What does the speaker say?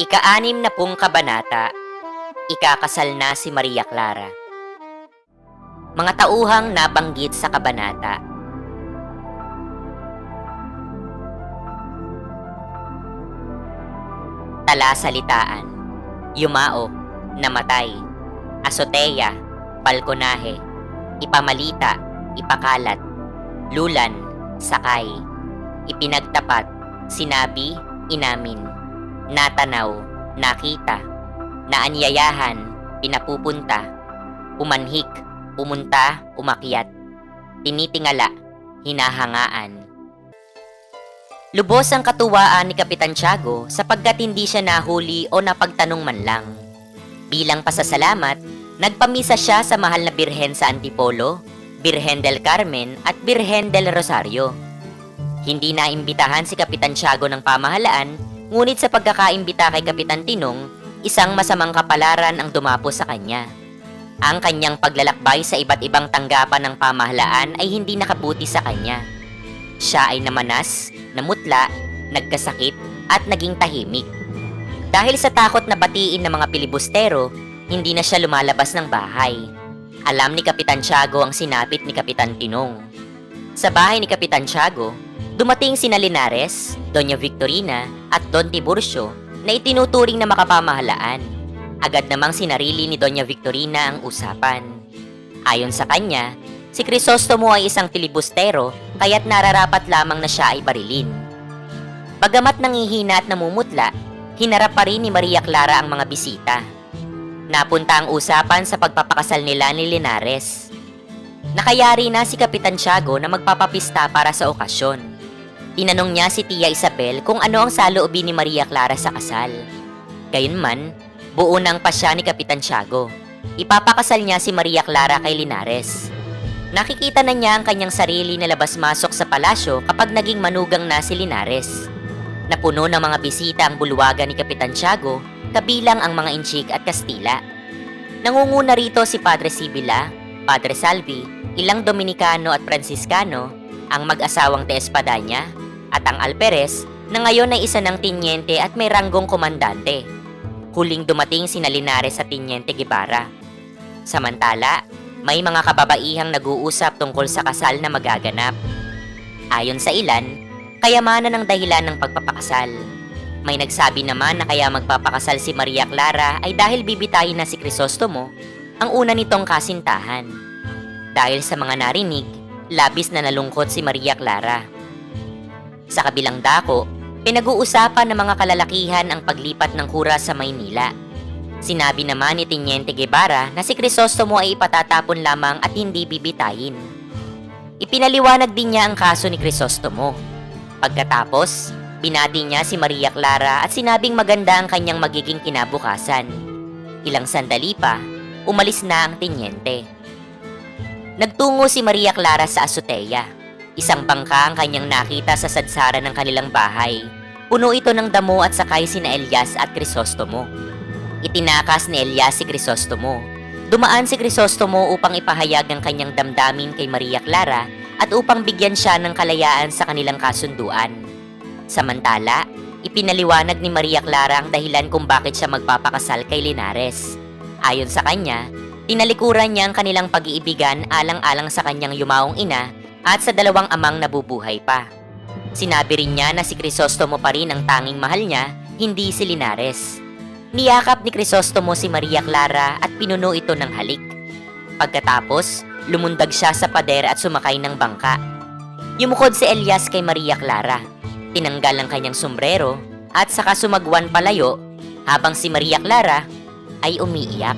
Ika-anim na pung kabanata, ikakasal na si Maria Clara. Mga tauhang nabanggit sa kabanata. Talasalitaan, yumao, namatay, asoteya, balkonahe, ipamalita, ipakalat, lulan, sakay, ipinagtapat, sinabi, inamin, natanaw, nakita, naanyayahan, pinapupunta, umanhik, pumunta, umakyat, tinitingala, hinahangaan. Lubos ang katuwaan ni Kapitan Tiago sapagkat hindi siya nahuli o napagtanong man lang. Bilang pasasalamat, nagpamisa siya sa mahal na Birhen sa Antipolo, Birhen del Carmen at Birhen del Rosario. Hindi naimbitahan si Kapitan Tiago ng pamahalaan, ngunit sa pagkakaimbita kay Kapitan Tinong, isang masamang kapalaran ang dumapo sa kanya. Ang kanyang paglalakbay sa iba't ibang tanggapan ng pamahalaan ay hindi nakabuti sa kanya. Siya ay namanas, namutla, nagkasakit at naging tahimik. Dahil sa takot na batiin ng mga pilibustero, hindi na siya lumalabas ng bahay. Alam ni Kapitan Tiago ang sinapit ni Kapitan Tinong. Sa bahay ni Kapitan Tiago, dumating sina Linares, Doña Victorina at Don Tiburcio na itinuturing na makapamahalaan. Agad namang sinarili ni Doña Victorina ang usapan. Ayon sa kanya, si Crisostomo ay isang filibustero kaya't nararapat lamang na siya ay barilin. Bagamat nangihina at namumutla, hinarap pa rin ni Maria Clara ang mga bisita. Napunta ang usapan sa pagpapakasal nila ni Linares. Nakayari na si Kapitan Tiago na magpapapista para sa okasyon. Tinanong niya si Tia Isabel kung ano ang saloobin ni Maria Clara sa kasal. Gayunman, buo nang pasya ni Kapitan Tiago. Ipapakasal niya si Maria Clara kay Linares. Nakikita na niya ang kanyang sarili na labas-masok sa palasyo kapag naging manugang na si Linares. Napuno ng mga bisita ang bulwagan ni Kapitan Tiago, kabilang ang mga Inchik at Kastila. Nangunguna rito si Padre Sibila, Padre Salvi, ilang Dominikano at Franciscano, ang mag-asawang de Espadaña, at ang Alperes na ngayon ay isa ng tinyente at may ranggong komandante. Huling dumating sina Linares at Tinyente Guevara. Samantala, may mga kababaihang nag-uusap tungkol sa kasal na magaganap. Ayon sa ilan, kayamanan ang dahilan ng pagpapakasal. May nagsabi naman na kaya magpapakasal si Maria Clara ay dahil bibitayin na si Crisostomo, ang una nitong kasintahan. Dahil sa mga narinig, labis na nalungkot si Maria Clara. Sa kabilang dako, pinag-uusapan ng mga kalalakihan ang paglipat ng kura sa Maynila. Sinabi naman ni Teniente Guevara na si Crisostomo ay ipatatapon lamang at hindi bibitayin. Ipinaliwanag din niya ang kaso ni Crisostomo. Pagkatapos, binati niya si Maria Clara at sinabing maganda ang kanyang magiging kinabukasan. Ilang sandali pa, umalis na ang Teniente. Nagtungo si Maria Clara sa azotea. Isang bangka ang kanyang nakita sa sadsaran ng kanilang bahay. Puno ito ng damo at sakay sina Elias at Crisostomo. Itinakas ni Elias si Crisostomo. Dumaan si Crisostomo upang ipahayag ang kanyang damdamin kay Maria Clara at upang bigyan siya ng kalayaan sa kanilang kasunduan. Samantala, ipinaliwanag ni Maria Clara ang dahilan kung bakit siya magpapakasal kay Linares. Ayon sa kanya, tinalikuran niya ang kanilang pag-iibigan alang-alang sa kanyang yumaong ina at sa dalawang amang nabubuhay pa. Sinabi rin niya na si Crisostomo pa rin ang tanging mahal niya, hindi si Linares. Niyakap ni Crisostomo si Maria Clara at pinuno ito ng halik. Pagkatapos, lumundag siya sa pader at sumakay ng bangka. Yumukod si Elias kay Maria Clara. Tinanggal ang kanyang sombrero at saka sumagwan palayo habang si Maria Clara ay umiiyak.